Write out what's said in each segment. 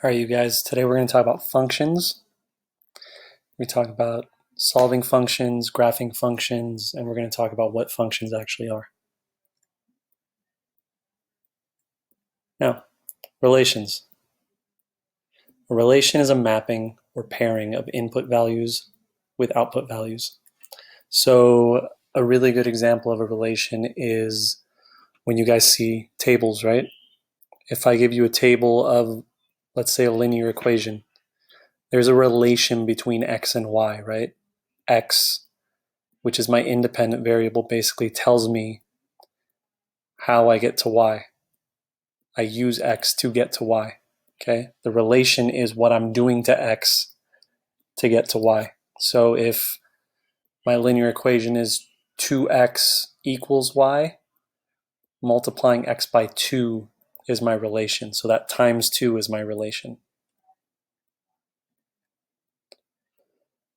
All right, you guys, today we're going to talk about functions. We talk about solving functions, graphing functions, and we're going to talk about what functions actually are. Now, relations. A relation is a mapping or pairing of input values with output values. So a really good example of a relation is when you guys see tables, right? If I give you a table of, let's say, a linear equation, there's a relation between x and y, right? X, which is my independent variable, basically tells me how I get to y. I use x to get to y. Okay? The relation is what I'm doing to x to get to y. So if my linear equation is 2x equals y, multiplying x by 2 is my relation. So that times 2 is my relation.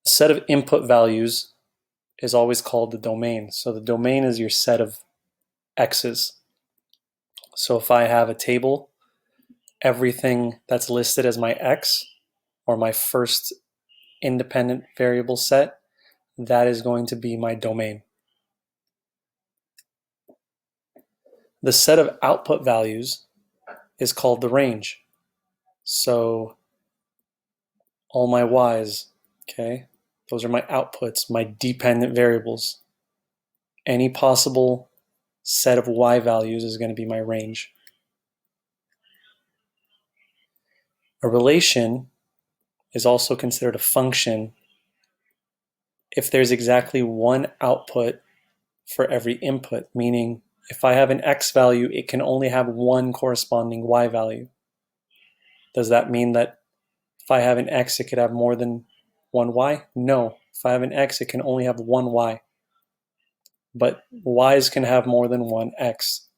A set of input values is always called the domain. So the domain is your set of x's. So if I have a table, everything that's listed as my x, or my first independent variable set, that is going to be my domain. The set of output values is called the range. So all my y's, okay, those are my outputs, my dependent variables. Any possible set of y values is going to be my range. A relation is also considered a function if there's exactly one output for every input, meaning if I have an x value, it can only have one corresponding y value. Does that mean that if I have an x, it could have more than one y? No. If I have an x, it can only have one y. But y's can have more than one x.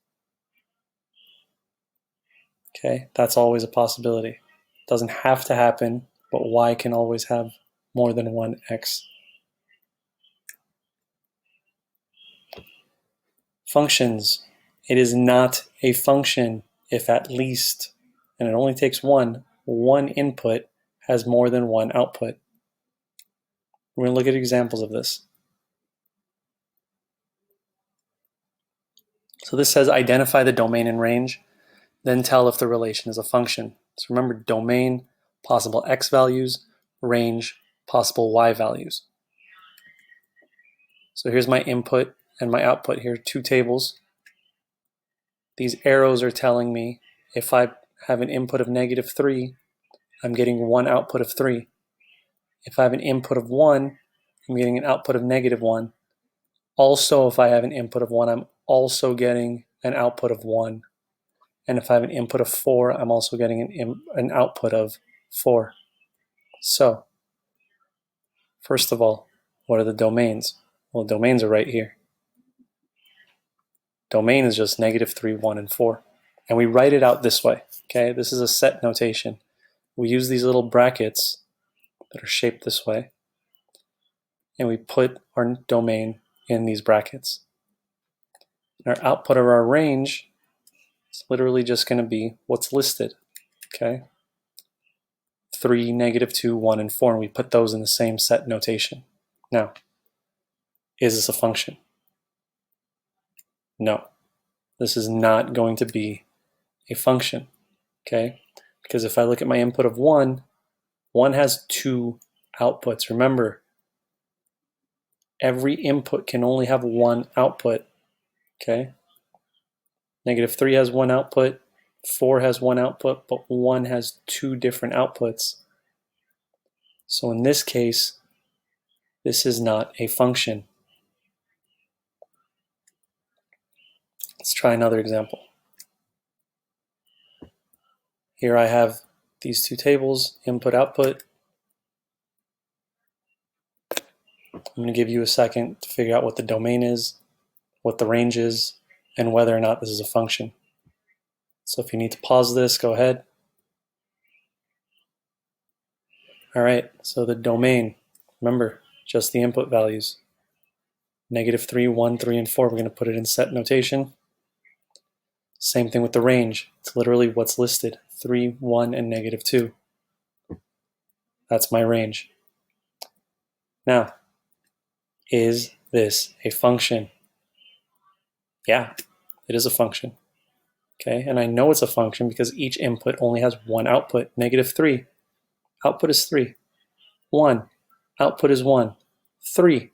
Okay, that's always a possibility. It doesn't have to happen, but y can always have more than one x. Functions. It is not a function if at least, and it only takes one input has more than one output. We're going to look at examples of this. So this says identify the domain and range, then tell if the relation is a function. So remember, domain, possible x values, range, possible y values. So here's my input and my output. Here are two tables. These arrows are telling me if I have an input of -3, I'm getting one output of 3. If I have an input of 1, I'm getting an output of -1. Also, if I have an input of 1, I'm also getting an output of 1. And if I have an input of 4, I'm also getting an output of 4. So, first of all, what are the domains? Well, the domains are right here. Domain is just -3, 1, and 4. And we write it out this way, okay? This is a set notation. We use these little brackets that are shaped this way, and we put our domain in these brackets. And our output of our range is literally just going to be what's listed, okay? 3, -2, 1, and 4, and we put those in the same set notation. Now, is this a function? No, this is not going to be a function, okay? Because if I look at my input of 1, 1 has 2 outputs. Remember, every input can only have one output, okay? -3 has one output, 4 has one output, but 1 has 2 different outputs. So in this case, this is not a function. Let's try another example. Here I have these two tables, input, output. I'm going to give you a second to figure out what the domain is, what the range is, and whether or not this is a function. So if you need to pause this, go ahead. All right, so the domain, remember, just the input values. -3, 1, 3, and 4, we're going to put it in set notation. Same thing with the range. It's literally what's listed, 3, 1, and -2. That's my range. Now, is this a function? Yeah, it is a function. Okay, and I know it's a function because each input only has one output, -3. Output is 3. 1, output is 1. 3,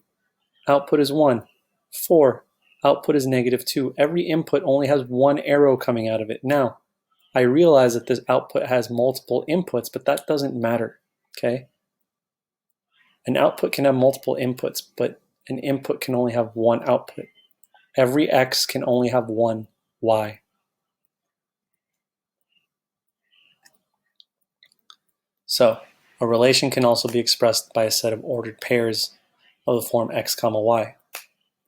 output is 1. 4, output is -2. Every input only has one arrow coming out of it. Now, I realize that this output has multiple inputs, but that doesn't matter, okay? An output can have multiple inputs, but an input can only have one output. Every x can only have one y. So, a relation can also be expressed by a set of ordered pairs of the form x comma y.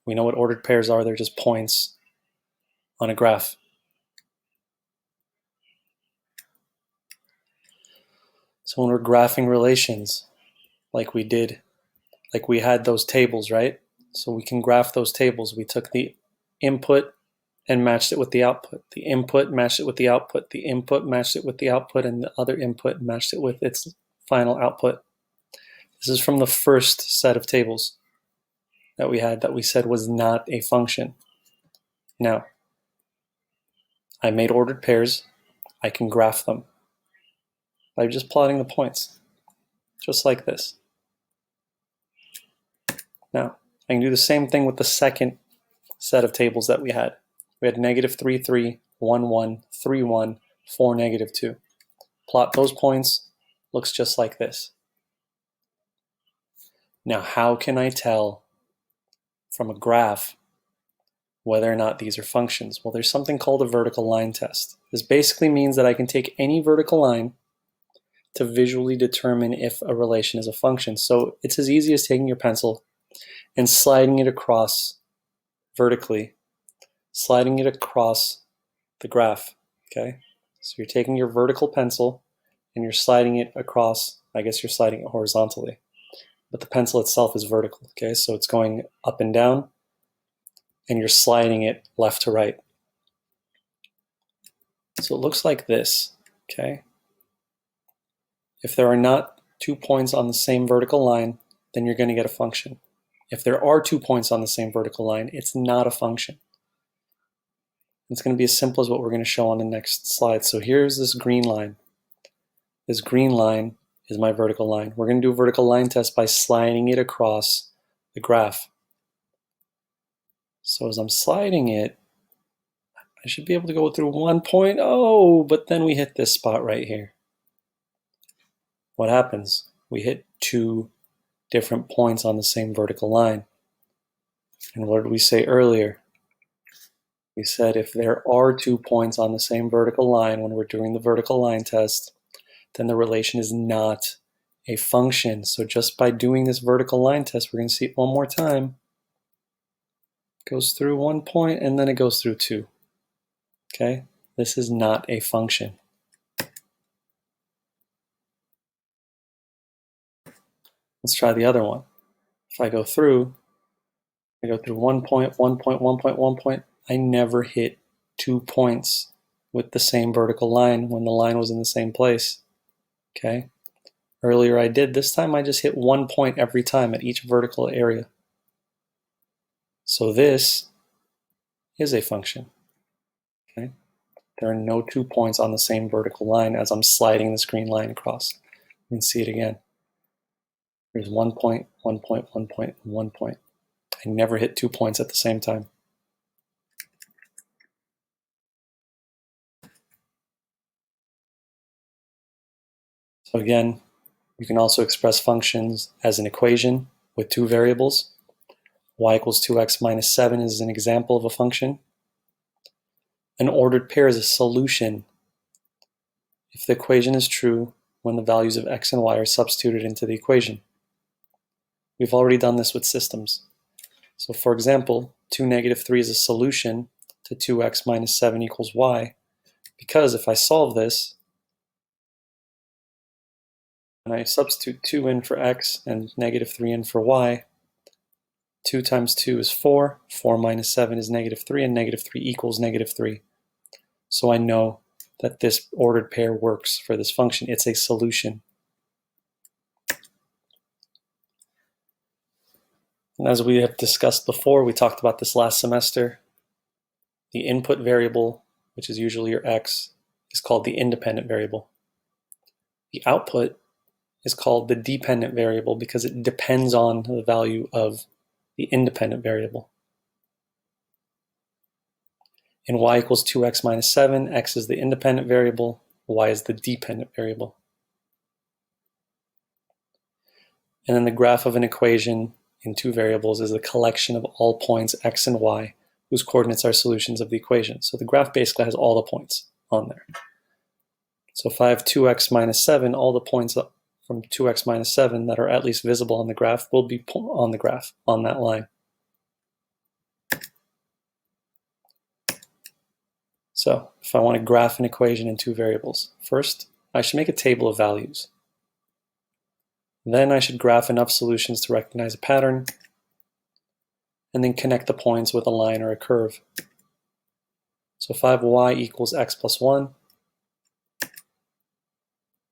We know what ordered pairs are. They're just points on a graph. So when we're graphing relations, like we had those tables, right? So we can graph those tables. We took the input and matched it with the output. The input matched it with the output. The input matched it with the output, and the other input matched it with its final output. This is from the first set of tables that we had that we said was not a function. Now, I made ordered pairs. I can graph them by just plotting the points, just like this. Now, I can do the same thing with the second set of tables that we had. We had -3, 3, 1, 1, 3, 1, 4, -2. Plot those points, looks just like this. Now, how can I tell from a graph whether or not these are functions? Well, there's something called a vertical line test. This basically means that I can take any vertical line to visually determine if a relation is a function. So it's as easy as taking your pencil and sliding it across vertically, sliding it across the graph, okay? So you're taking your vertical pencil and you're sliding it across, I guess you're sliding it horizontally, but the pencil itself is vertical, okay? So it's going up and down and you're sliding it left to right. So it looks like this, okay? If there are not 2 points on the same vertical line, then you're going to get a function. If there are 2 points on the same vertical line, it's not a function. It's going to be as simple as what we're going to show on the next slide. So here's this green line. This green line is my vertical line. We're going to do a vertical line test by sliding it across the graph. So as I'm sliding it, I should be able to go through 1 point. Oh, but then we hit this spot right here. What happens? We hit 2 different points on the same vertical line. And what did we say earlier? We said if there are 2 points on the same vertical line when we're doing the vertical line test, then the relation is not a function. So just by doing this vertical line test, we're going to see it one more time. It goes through 1 point and then it goes through 2. Okay? This is not a function. Let's try the other one. If I go through 1 point, 1 point, 1 point, 1 point. I never hit 2 points with the same vertical line when the line was in the same place. Okay? Earlier I did. This time I just hit 1 point every time at each vertical area. So this is a function. Okay? There are no 2 points on the same vertical line as I'm sliding this green line across. You can see it again. There's 1 point, 1 point, 1 point, 1 point. I never hit 2 points at the same time. So again, you can also express functions as an equation with 2 variables. Y equals 2x minus 7 is an example of a function. An ordered pair is a solution if the equation is true when the values of x and y are substituted into the equation. We've already done this with systems. So for example, 2 negative 3 is a solution to 2x minus 7 equals y, because if I solve this, and I substitute 2 in for x and negative 3 in for y, 2 times 2 is 4, 4 minus 7 is negative 3, and negative 3 equals negative 3. So I know that this ordered pair works for this function. It's a solution. And as we have discussed before, we talked about this last semester, the input variable, which is usually your x, is called the independent variable. The output is called the dependent variable because it depends on the value of the independent variable. In y equals 2x minus 7, x is the independent variable, y is the dependent variable. And then the graph of an equation in two variables is the collection of all points x and y whose coordinates are solutions of the equation. So the graph basically has all the points on there. So if I have 2x minus 7, all the points from 2x minus 7 that are at least visible on the graph will be on the graph, on that line. So if I want to graph an equation in two variables, first I should make a table of values. Then I should graph enough solutions to recognize a pattern, and then connect the points with a line or a curve. So if I have y equals x plus 1,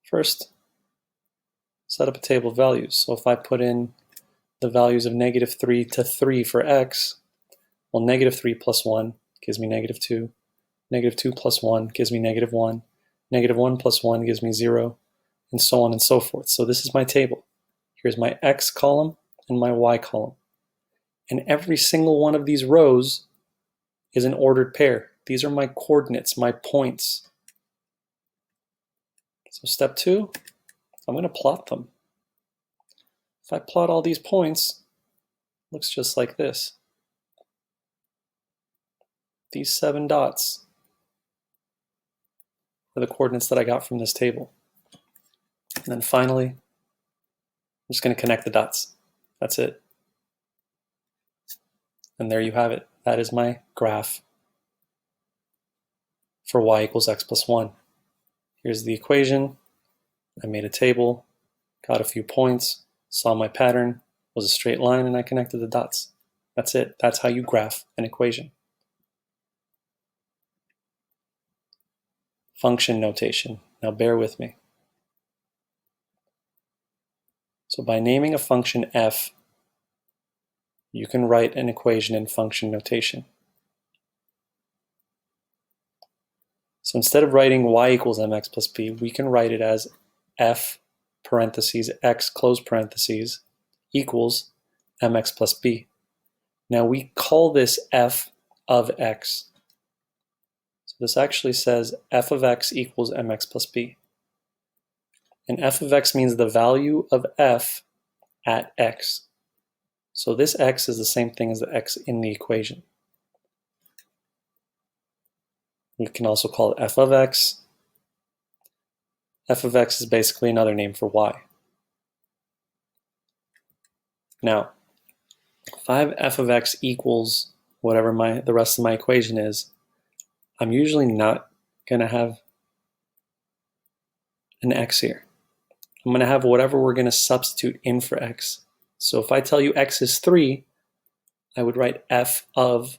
first set up a table of values. So if I put in the values of -3 to 3 for x, well, -3 plus 1 gives me -2. -2 plus 1 gives me -1. -1 plus 1 gives me 0, and so on and so forth. So this is my table. Here's my x column and my y column. And every single one of these rows is an ordered pair. These are my coordinates, my points. So step 2, I'm going to plot them. If I plot all these points, it looks just like this. These 7 dots are the coordinates that I got from this table. And then finally, I'm just going to connect the dots. That's it. And there you have it. That is my graph for y equals x plus 1. Here's the equation. I made a table, got a few points, saw my pattern, was a straight line, and I connected the dots. That's it. That's how you graph an equation. Function notation. Now bear with me. So by naming a function f, you can write an equation in function notation. So instead of writing y equals mx plus b, we can write it as f parentheses x close parentheses equals mx plus b. Now we call this f of x. So this actually says f of x equals mx plus b. And f of x means the value of f at x. So this x is the same thing as the x in the equation. We can also call it f of x. F of x is basically another name for y. Now, if I have f of x equals whatever the rest of my equation is, I'm usually not going to have an x here. I'm going to have whatever we're going to substitute in for x. So if I tell you x is 3, I would write f of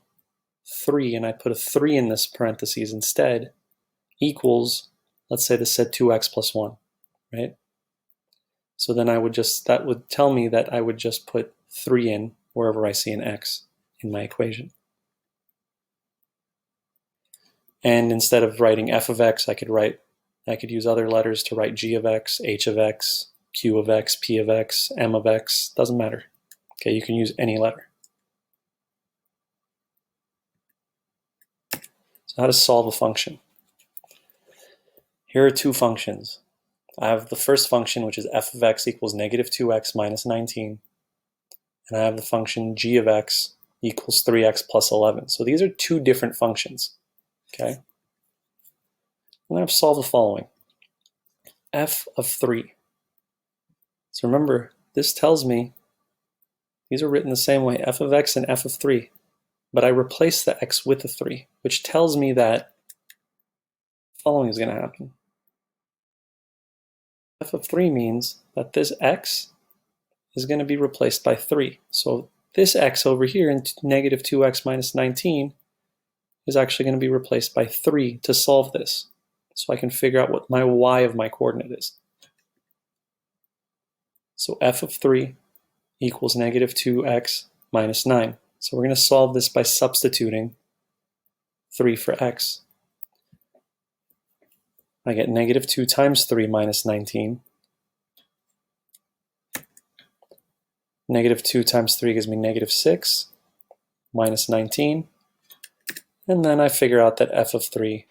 3, and I put a 3 in this parentheses instead, equals, let's say this said 2x plus 1, right? So then that would tell me that I would just put 3 in wherever I see an x in my equation. And instead of writing f of x, I could use other letters to write g of x, h of x, q of x, p of x, m of x, doesn't matter. Okay, you can use any letter. So how to solve a function? Here are two functions. I have the first function, which is f of x equals -2x minus 19. And I have the function g of x equals 3x plus 11. So these are two different functions. Okay? I'm going to solve the following. F of 3. So remember, this tells me these are written the same way, f of x and f of 3. But I replace the x with the 3, which tells me that the following is going to happen. F of 3 means that this x is going to be replaced by 3. So this x over here in -2x minus 19 is actually going to be replaced by 3 to solve this. so I can figure out what my y of my coordinate is. So f of 3 equals negative 2x minus 9. So we're going to solve this by substituting 3 for x. I get negative 2 times 3 minus 19. Negative 2 times 3 gives me negative 6 minus 19. And then I figure out that f of 3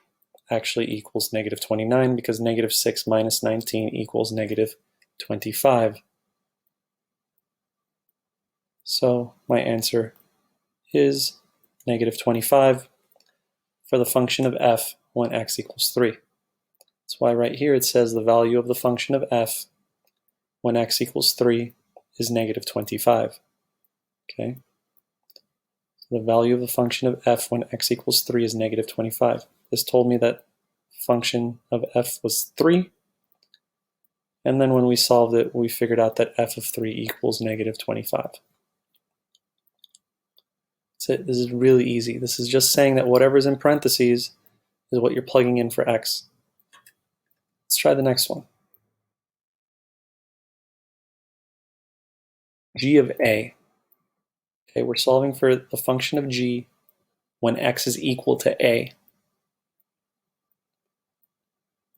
actually equals negative 29 because negative 6 minus 19 equals negative 25. So my answer is negative 25 for the function of f when x equals 3. That's why right here it says the value of the function of f when x equals 3 is negative 25. Okay? The value of the function of f when x equals 3 is negative 25. This told me that function of f was 3. And then when we solved it, we figured out that f of 3 equals negative 25. That's it. This is really easy. This is just saying that whatever's in parentheses is what you're plugging in for x. Let's try the next one. G of a. Okay, we're solving for the function of g when x is equal to a.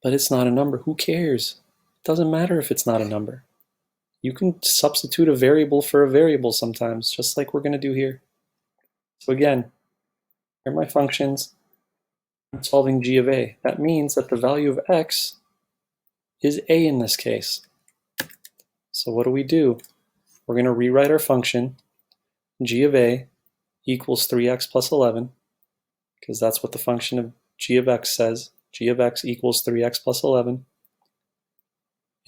But it's not a number. Who cares? It doesn't matter if it's not a number. You can substitute a variable for a variable sometimes, just like we're going to do here. So again, here are my functions. I'm solving g of a. That means that the value of x is a in this case. So what do? We're going to rewrite our function. G of a equals 3x plus 11, because that's what the function of g of x says. G of x equals 3x plus 11.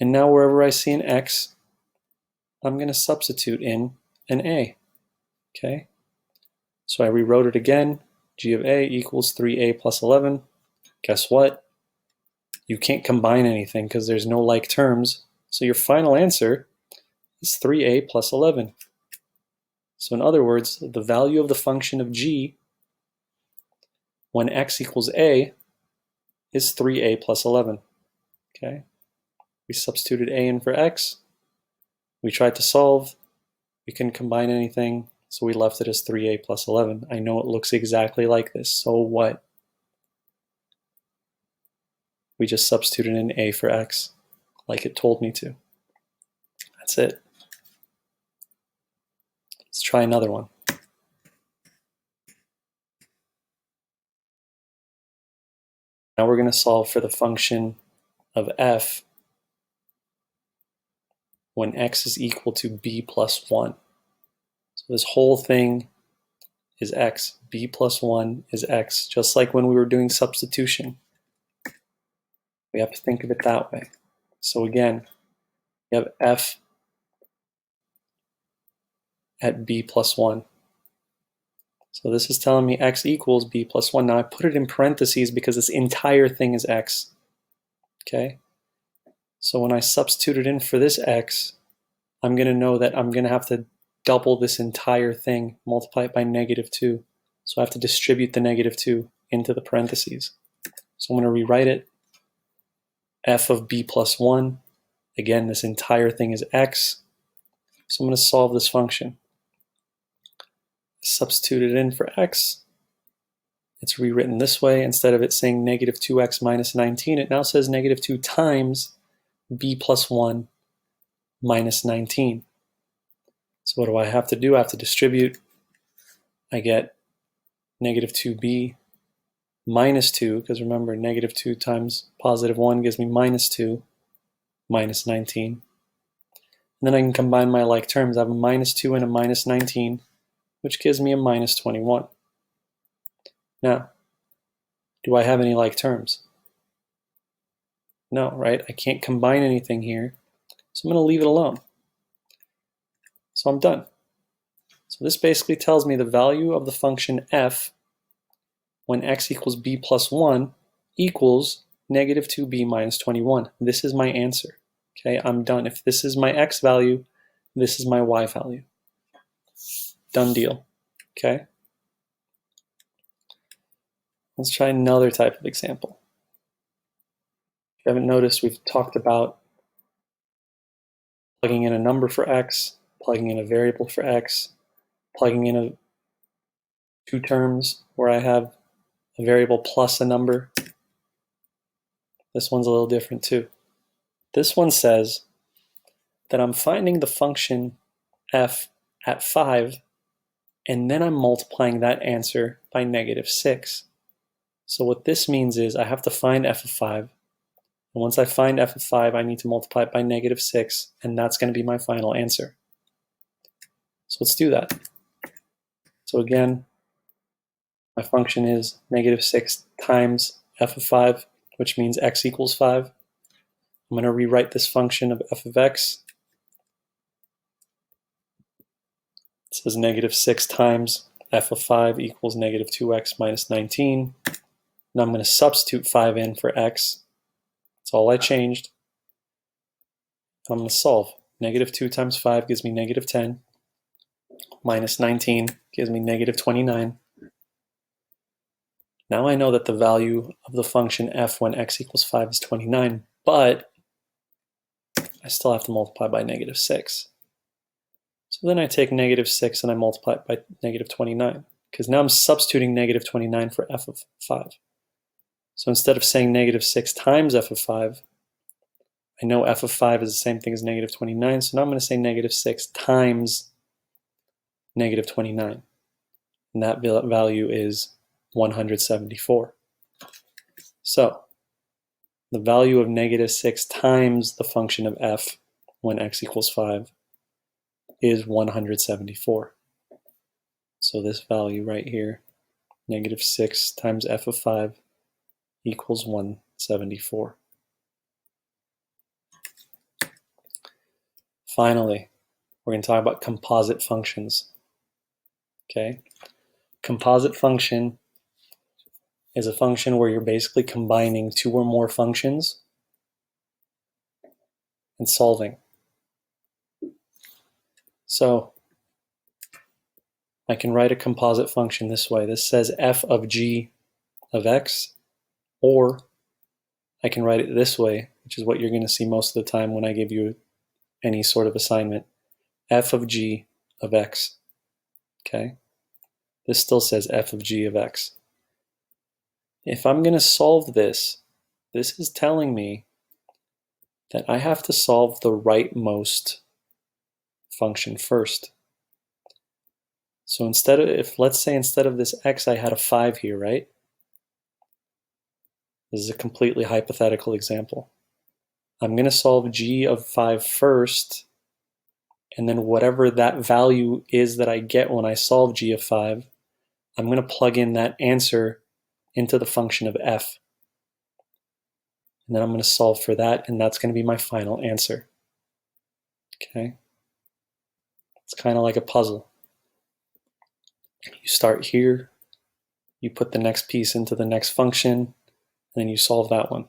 And now wherever I see an x, I'm going to substitute in an a. Okay? So I rewrote it again. G of a equals 3a plus 11. Guess what? You can't combine anything because there's no like terms. So your final answer is 3a plus 11. So in other words, the value of the function of g when x equals a is 3a plus 11. Okay? We substituted a in for x. We tried to solve. We couldn't combine anything, so we left it as 3a plus 11. I know it looks exactly like this, so what? We just substituted in a for x, like it told me to. That's it. Let's try another one. Now we're going to solve for the function of f when x is equal to b plus 1. So this whole thing is x. B plus 1 is x, just like when we were doing substitution. We have to think of it that way. So again, we have f at b plus 1. So this is telling me x equals b plus 1. Now I put it in parentheses because this entire thing is x. Okay? So when I substitute it in for this x, I'm going to know that I'm going to have to double this entire thing, multiply it by negative 2. So I have to distribute the negative 2 into the parentheses. So I'm going to rewrite it. F of b plus 1. Again, this entire thing is x. So I'm going to solve this function. Substitute it in for x. It's rewritten this way. Instead of it saying negative 2x minus 19, it now says negative 2 times b plus 1 minus 19. So what do I have to do? I have to distribute. I get negative 2b minus 2, because remember, negative 2 times positive 1 gives me minus 2 minus 19. And then I can combine my like terms. I have a minus 2 and a minus 19, which gives me a minus 21. Now, do I have any like terms? No, right? I can't combine anything here, so I'm going to leave it alone. So I'm done. So this basically tells me the value of the function f when x equals b plus 1 equals negative 2b minus 21. This is my answer. Okay, I'm done. If this is my x value, this is my y value. Done deal. Okay? Let's try another type of example. you haven't noticed, we've talked about plugging in a number for x, plugging in a variable for x, plugging in two terms where I have a variable plus a number. This one's a little different too. This one says that I'm finding the function f at 5, and then I'm multiplying that answer by -6. So what this means is I have to find f of 5, and once I find f of 5, I need to multiply it by -6, and that's going to be my final answer. So let's do that. So again, my function is -6 times f of 5, which means x equals 5. I'm going to rewrite this function of f of x. It says -6 times f of 5 equals -2x minus 19. Now I'm going to substitute 5 in for x. That's all I changed. I'm going to solve. -2 times 5 gives me -10. Minus 19 gives me -29. Now I know that the value of the function f when x equals 5 is 29, but I still have to multiply by -6. So then I take -6 and I multiply it by -29, because now I'm substituting -29 for f of 5. So instead of saying -6 times f of 5, I know f of 5 is the same thing as -29, so now I'm going to say -6 times -29. And that value is 174. So the value of -6 times the function of f when x equals 5 is 174. So this value right here, -6 times f of 5 equals 174. Finally, we're going to talk about composite functions. Okay, composite function is a function where you're basically combining two or more functions and solving. So I can write a composite function this way. This says f of g of x, or I can write it this way, which is what you're going to see most of the time when I give you any sort of assignment. F of g of x. Okay? This still says f of g of x. If I'm going to solve this, this is telling me that I have to solve the rightmost function first. So let's say instead of this x, I had a 5 here, right? This is a completely hypothetical example. I'm going to solve g of 5 first, and then whatever that value is that I get when I solve g of 5, I'm going to plug in that answer into the function of f. And then I'm going to solve for that, and that's going to be my final answer. Okay? It's kind of like a puzzle. You start here, you put the next piece into the next function, and then you solve that one.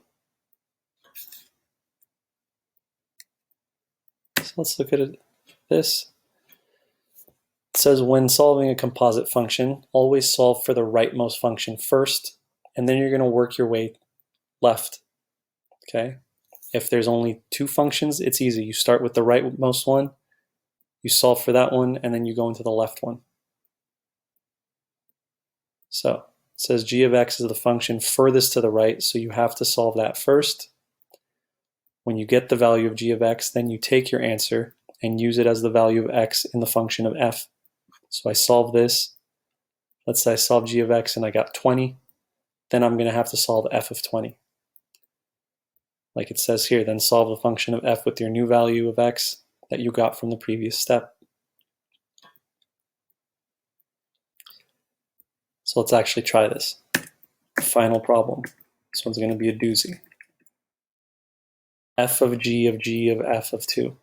So let's look at this. It says when solving a composite function, always solve for the rightmost function first, and then you're going to work your way left. Okay? If there's only two functions, it's easy. You start with the rightmost one, you solve for that one, and then you go into the left one. So it says g of x is the function furthest to the right, so you have to solve that first. When you get the value of g of x, then you take your answer and use it as the value of x in the function of f. So I solve this. Let's say I solve g of x and I got 20. Then I'm going to have to solve f of 20. Like it says here, then solve the function of f with your new value of x that you got from the previous step. So let's actually try this. Final problem. This one's going to be a doozy. F of g of f of 2.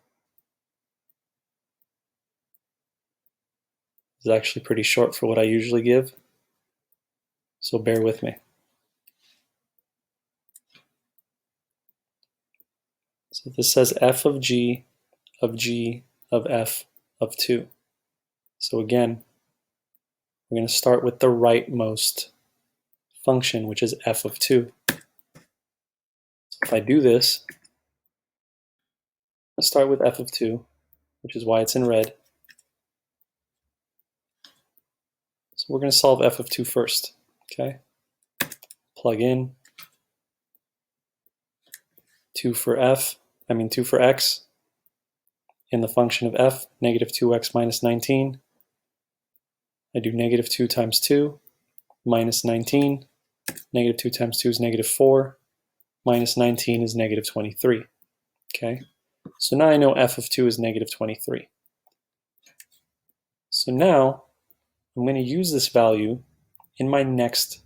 This is actually pretty short for what I usually give, so bear with me. So this says f of g of f of 2. So again, we're going to start with the rightmost function, which is f of 2. If I do this, let's start with f of 2, which is why it's in red. So we're going to solve f of 2 first. Okay? Plug in 2 for x in the function of f, negative 2x minus 19. I do negative 2 times 2 minus 19. Negative 2 times 2 is negative 4. Minus 19 is negative 23. Okay? So now I know f of 2 is negative 23. So now I'm going to use this value in my next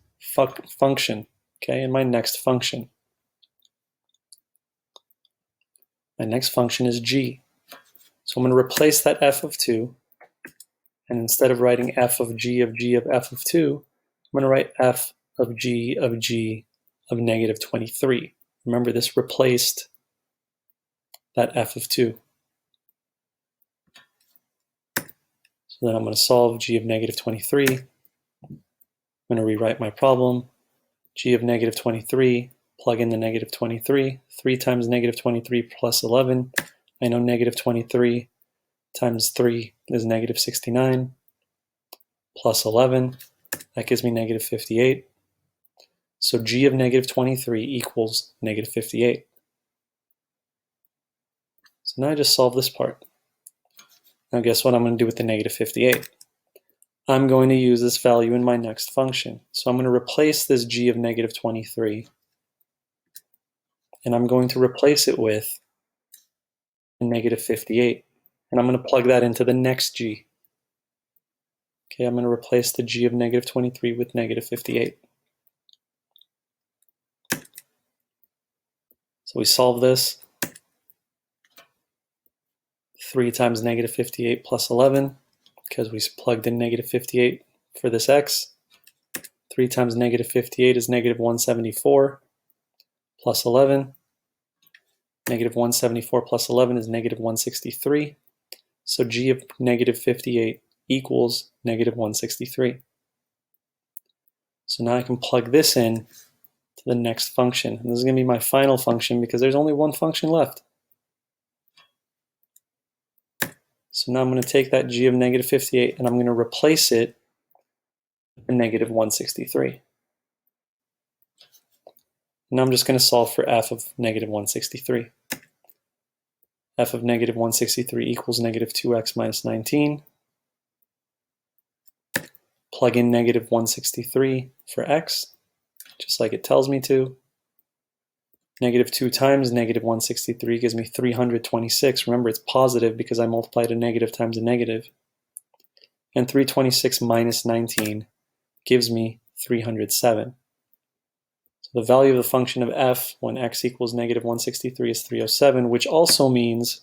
function. Okay? In my next function. My next function is g. So I'm going to replace that f of 2, and instead of writing f of g of f of 2, I'm going to write f of g of negative 23. Remember, this replaced that f of 2. So then I'm going to solve g of negative 23. I'm going to rewrite my problem. G of negative 23, plug in the negative 23. 3 times negative 23 plus 11. I know negative 23 times 3 is negative 69. Plus 11, that gives me negative 58. So g of negative 23 equals negative 58. So now I just solve this part. Now guess what I'm going to do with the negative 58? I'm going to use this value in my next function. So I'm going to replace this g of negative 23, and I'm going to replace it with a negative 58. And I'm going to plug that into the next g. Okay, I'm going to replace the g of negative 23 with negative 58. So we solve this. 3 times negative 58 plus 11, because we plugged in negative 58 for this x. 3 times negative 58 is negative 174 plus 11. Negative 174 plus 11 is negative 163. So g of negative 58 equals negative 163. So now I can plug this in to the next function. And this is going to be my final function because there's only one function left. So now I'm going to take that g of negative 58 and I'm going to replace it with negative 163. Now I'm just going to solve for f of negative 163. F of negative 163 equals negative 2x minus 19. Plug in negative 163 for x, just like it tells me to. Negative 2 times negative 163 gives me 326. Remember, it's positive because I multiplied a negative times a negative. And 326 minus 19 gives me 307. So the value of the function of f when x equals negative 163 is 307, which also means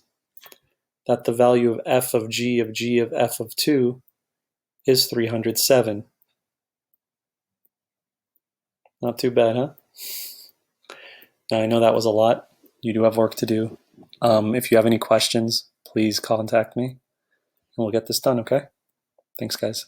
that the value of f of g of f of 2 is 307. Not too bad, huh? Now, I know that was a lot. You do have work to do. If you have any questions, please contact me, and we'll get this done, okay? Thanks, guys.